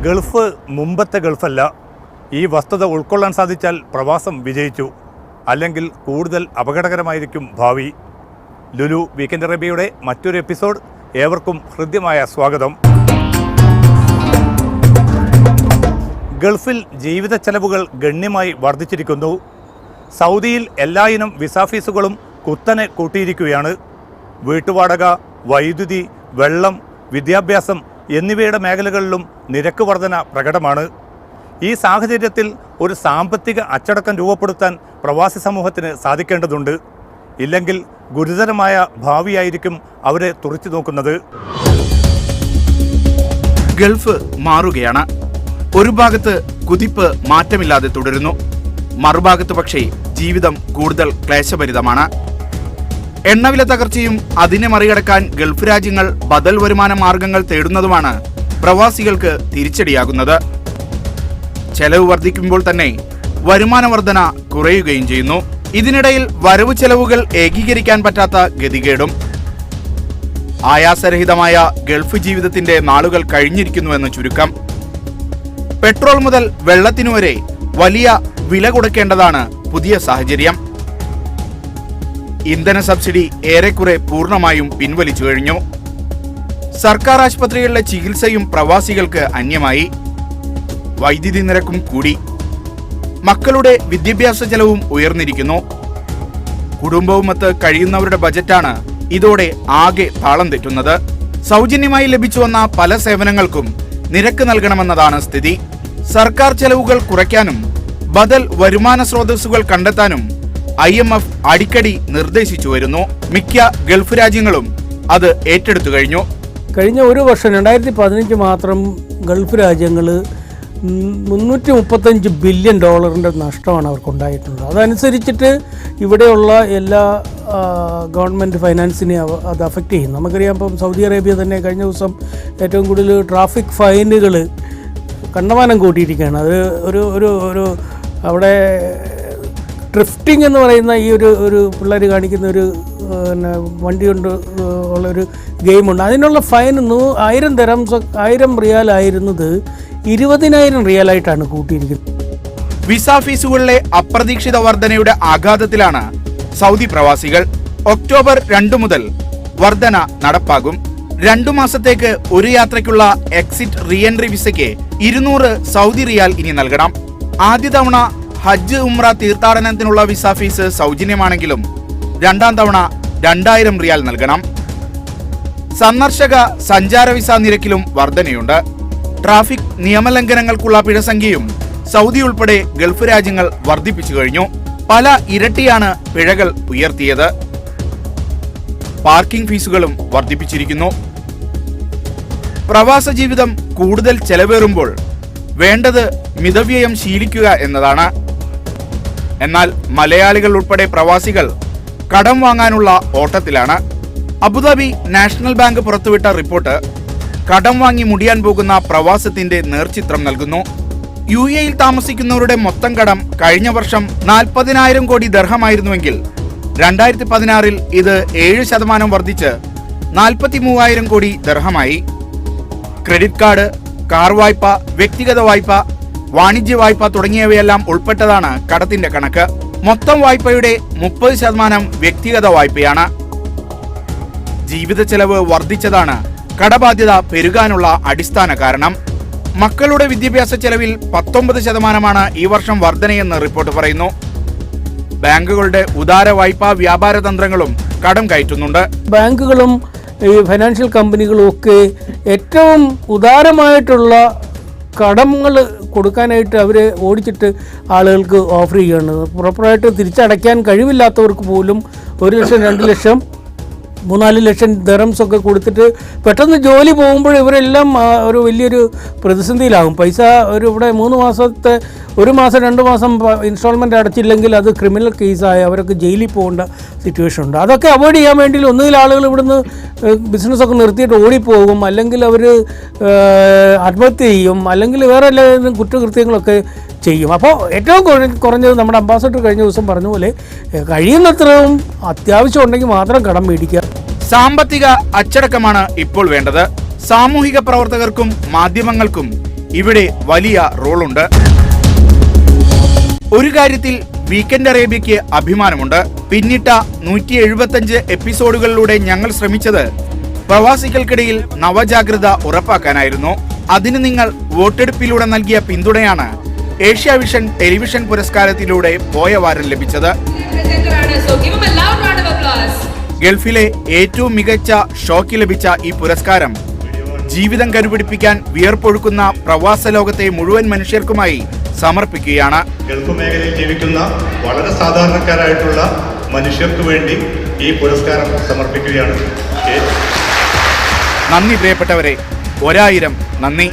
Gulf മുമ്പത്തെ ഗൾഫല്ല. ഈ വസ്തുത ഉൾക്കൊള്ളാൻ സാധിച്ചാൽ പ്രവാസം വിജയിച്ചു. അല്ലെങ്കിൽ കൂടുതൽ അപകടകരമായിരിക്കും ഭാവി. ലുലു വീക്കെൻഡ് അറേബ്യയുടെ മറ്റൊരു എപ്പിസോഡ് ഏവർക്കും ഹൃദ്യമായ സ്വാഗതം. ഗൾഫിൽ ജീവിത ചെലവുകൾ ഗണ്യമായി വർദ്ധിച്ചിരിക്കുന്നു. സൗദിയിൽ എല്ലായിനം വിസ ഫീസുകളും കുത്തനെ കൂട്ടിയിരിക്കുകയാണ്. വീട്ടുവാടക, വൈദ്യുതി, വെള്ളം, വിദ്യാഭ്യാസം എന്നിവയുടെ മേഖലകളിലും നിരക്ക് വർധന പ്രകടമാണ്. ഈ സാഹചര്യത്തിൽ ഒരു സാമ്പത്തിക അച്ചടക്കം രൂപപ്പെടുത്താൻ പ്രവാസി സമൂഹത്തിന് സാധിക്കേണ്ടതുണ്ട്. ഇല്ലെങ്കിൽ ഗുരുതരമായ ഭാവിയായിരിക്കും അവരെ തുറച്ചു നോക്കുന്നത്. ഗൾഫ് മാറുകയാണ്. ഒരു ഭാഗത്ത് കുതിപ്പ് മാറ്റമില്ലാതെ തുടരുന്നു, മറുഭാഗത്ത് പക്ഷേ ജീവിതം കൂടുതൽ ക്ലേശഭരിതമാണ്. എണ്ണവില തകർച്ചയും അതിനെ മറികടക്കാൻ ഗൾഫ് രാജ്യങ്ങൾ ബദൽ വരുമാന മാർഗങ്ങൾ തേടുന്നതുമാണ് പ്രവാസികൾക്ക് തിരിച്ചടിയാകുന്നത്. ചെലവ് വർദ്ധിക്കുമ്പോൾ തന്നെ വരുമാന വർധന കുറയുകയും ചെയ്യുന്നു. ഇതിനിടയിൽ വരവ് ചെലവുകൾ ഏകീകരിക്കാൻ പറ്റാത്ത ഗതികേടും. ആയാസരഹിതമായ ഗൾഫ് ജീവിതത്തിന്റെ നാളുകൾ കഴിഞ്ഞിരിക്കുന്നുവെന്ന് ചുരുക്കം. പെട്രോൾ മുതൽ വെള്ളത്തിനു വരെ വലിയ വില കൊടുക്കേണ്ടതാണ് പുതിയ സാഹചര്യം. ഇന്ധന സബ്സിഡി ഏറെക്കുറെ പൂർണ്ണമായും പിൻവലിച്ചു കഴിഞ്ഞു. സർക്കാർ ആശുപത്രികളിലെ ചികിത്സയും പ്രവാസികൾക്ക് അന്യമായി. വൈദ്യുതി നിരക്കും കൂടി. മക്കളുടെ വിദ്യാഭ്യാസ ചെലവും ഉയർന്നിരിക്കുന്നു. കുടുംബവുമൊത്ത് കഴിയുന്നവരുടെ ബജറ്റാണ് ഇതോടെ ആകെ താളം തെറ്റുന്നത്. സൗജന്യമായി ലഭിച്ചു വന്ന പല സേവനങ്ങൾക്കും നിരക്ക് നൽകണമെന്നതാണ് സ്ഥിതി. സർക്കാർ ചെലവുകൾ കുറയ്ക്കാനും ബദൽ വരുമാന സ്രോതസ്സുകൾ കണ്ടെത്താനും IMF അടിക്കടി നിർദ്ദേശിച്ചു വരുന്നു. മിക്ക ഗൾഫ് രാജ്യങ്ങളും അത് ഏറ്റെടുത്തു കഴിഞ്ഞു. കഴിഞ്ഞ ഒരു വർഷം 2015 മാത്രം ഗൾഫ് രാജ്യങ്ങൾ $335 ബില്യൺ നഷ്ടമാണ് അവർക്കുണ്ടായിട്ടുള്ളത്. അതനുസരിച്ചിട്ട് ഇവിടെയുള്ള എല്ലാ ഗവൺമെൻറ് ഫൈനാൻസിനെ അത് അഫക്റ്റ് ചെയ്യും. നമുക്കറിയാം, ഇപ്പം സൗദി അറേബ്യ തന്നെ കഴിഞ്ഞ ദിവസം ഏറ്റവും കൂടുതൽ ട്രാഫിക് ഫൈനുകൾ കണ്ടമാനം കൂട്ടിയിരിക്കുകയാണ്. അത് ഒരു അവിടെ ഡ്രിഫ്റ്റിംഗ് എന്ന് പറയുന്ന ഈ ഒരു പിള്ളേർ കാണിക്കുന്ന ഒരു വണ്ടി കൊണ്ട് ഉള്ളൊരു ഗെയിമുണ്ട്. അതിനുള്ള ഫൈൻ 1000 റിയാൽ ആയിരുന്നത് 20,000 റിയാലായിട്ടാണ് കൂട്ടിയിരിക്കുന്നത്. വിസ ഫീസുകളിലെ അപ്രതീക്ഷിത വർധനയുടെ ആഘാതത്തിലാണ് സൗദി പ്രവാസികൾ. ഒക്ടോബർ 2 മുതൽ വർധന നടപ്പാകും. 2 മാസത്തേക്ക് ഒരു യാത്രയ്ക്കുള്ള എക്സിറ്റ് റീഎൻട്രി വിസയ്ക്ക് 200 സൗദി റിയാൽ ഇനി നൽകണം. ആദ്യ തവണ ഹജ്ജ് ഉംറ തീർത്ഥാടനത്തിനുള്ള വിസ ഫീസ് സൗജന്യമാണെങ്കിലും രണ്ടാം തവണ 2000 റിയാൽ നൽകണം. സന്ദർശക സഞ്ചാര വിസ നിരക്കിലും വർധനയുണ്ട്. ട്രാഫിക് നിയമലംഘനങ്ങൾക്കുള്ള പിഴസംഖ്യയും സൗദി ഉൾപ്പെടെ ഗൾഫ് രാജ്യങ്ങൾ വർദ്ധിപ്പിച്ചു കഴിഞ്ഞു. പല ഇരട്ടിയാണ് പിഴകൾ ഉയർത്തിയത്. പാർക്കിംഗ് ഫീസുകളും വർദ്ധിപ്പിച്ചിരിക്കുന്നു. പ്രവാസ ജീവിതം കൂടുതൽ ചെലവേറുമ്പോൾ വേണ്ടത് മിതവ്യയം ശീലിക്കുക എന്നതാണ്. എന്നാൽ മലയാളികൾ ഉൾപ്പെടെ പ്രവാസികൾ കടം വാങ്ങാനുള്ള ഓട്ടത്തിലാണ്. അബുദാബി നാഷണൽ ബാങ്ക് പുറത്തുവിട്ട റിപ്പോർട്ട് കടം വാങ്ങി മുടിയാൻ പോകുന്ന പ്രവാസത്തിന്റെ നേർചിത്രം നൽകുന്നു. UAE താമസിക്കുന്നവരുടെ മൊത്തം കടം കഴിഞ്ഞ വർഷം 40,000 കോടി ദിർഹമായിരുന്നുവെങ്കിൽ 2016 ഇത് 7% വർദ്ധിച്ച് 43,000 കോടി ദിർഹമായി. ക്രെഡിറ്റ് കാർഡ്, കാർ വായ്പ, വ്യക്തിഗത വായ്പ, വാണിജ്യ വായ്പ തുടങ്ങിയവയെല്ലാം ഉൾപ്പെട്ടതാണ് കടത്തിന്റെ കണക്ക്. മൊത്തം വായ്പയുടെ 30% വ്യക്തിഗത വായ്പയാണ്. ജീവിത ചെലവ് വർദ്ധിച്ചതാണ് കടബാധ്യത പെരുകാനുള്ള അടിസ്ഥാന കാരണം. മക്കളുടെ വിദ്യാഭ്യാസ ചെലവിൽ 19% ഈ വർഷം വർധനയെന്ന് റിപ്പോർട്ട് പറയുന്നു. ബാങ്കുകളുടെ ഉദാര വായ്പാ വ്യാപാര തന്ത്രങ്ങളും കടം കയറ്റുന്നുണ്ട്. ബാങ്കുകളും ഈ ഫൈനാൻഷ്യൽ കമ്പനികളും ഒക്കെ ഏറ്റവും ഉദാരമായിട്ടുള്ള കടങ്ങൾ കൊടുക്കാനായിട്ട് അവരെ ഓടിച്ചിട്ട് ആളുകൾക്ക് ഓഫർ ചെയ്യുകയാണ്. പ്രോപ്പറായിട്ട് തിരിച്ചടയ്ക്കാൻ കഴിവില്ലാത്തവർക്ക് പോലും 1 ലക്ഷം, 2 ലക്ഷം, 3-4 ലക്ഷം ദിർഹംസ് ഒക്കെ കൊടുത്തിട്ട് പെട്ടെന്ന് ജോലി പോകുമ്പോൾ ഇവരെല്ലാം ഒരു വലിയൊരു പ്രതിസന്ധിയിലാകും. പൈസ ഇവിടെ 3 മാസത്തെ 1 മാസം 2 മാസം ഇൻസ്റ്റാൾമെൻറ്റ് അടച്ചില്ലെങ്കിൽ അത് ക്രിമിനൽ കേസായി അവരൊക്കെ ജയിലിൽ പോകേണ്ട സിറ്റുവേഷൻ ഉണ്ട്. അതൊക്കെ അവോയ്ഡ് ചെയ്യാൻ വേണ്ടി ഒന്നുകിൽ ആളുകൾ ഇവിടുന്ന് ബിസിനസ്സൊക്കെ നിർത്തിയിട്ട് ഓടിപ്പോകും, അല്ലെങ്കിൽ അവർ ആത്മഹത്യ ചെയ്യും, അല്ലെങ്കിൽ വേറെ എല്ലാ കുറ്റകൃത്യങ്ങളൊക്കെ ചെയ്യും. അപ്പോൾ ഏറ്റവും കുറഞ്ഞത് നമ്മുടെ അംബാസഡർ കഴിഞ്ഞ ദിവസം പറഞ്ഞ പോലെ കഴിയുന്നത്രയും അത്യാവശ്യം ഉണ്ടെങ്കിൽ മാത്രം കടം മേടിക്കുക. സാമ്പത്തിക അച്ചടക്കമാണ് ഇപ്പോൾ വേണ്ടത്. സാമൂഹിക പ്രവർത്തകർക്കും മാധ്യമങ്ങൾക്കും ഇവിടെ വലിയ റോളുണ്ട്. ഒരു കാര്യത്തിൽ വീക്കെൻഡ് അറേബ്യയ്ക്ക് അഭിമാനമുണ്ട്. പിന്നിട്ട 175 എപ്പിസോഡുകളിലൂടെ ഞങ്ങൾ ശ്രമിച്ചത് പ്രവാസികൾക്കിടയിൽ നവജാഗ്രത ഉറപ്പാക്കാനായിരുന്നു. അതിന് നിങ്ങൾ വോട്ടെടുപ്പിലൂടെ നൽകിയ പിന്തുണയാണ് ഏഷ്യാവിഷൻ ടെലിവിഷൻ പുരസ്കാരത്തിലൂടെ പോയ വാരം ലഭിച്ചത്. ഗൾഫിലെ ഏറ്റവും മികച്ച ഷോയ്ക്ക് ലഭിച്ച ഈ പുരസ്കാരം ജീവിതം കരുപിടിപ്പിക്കാൻ വിയർപ്പൊഴുക്കുന്ന പ്രവാസ ലോകത്തെ മുഴുവൻ മനുഷ്യർക്കുമായി സമർപ്പിക്കുകയാണ്. ഗൾഫ് മേഖലയിൽ ജീവിക്കുന്ന വളരെ സാധാരണക്കാരായിട്ടുള്ള മനുഷ്യർക്ക് വേണ്ടി ഈ പുരസ്കാരം സമർപ്പിക്കുകയാണ്. നന്ദി പ്രിയപ്പെട്ടവരെ, 1000 നന്ദി.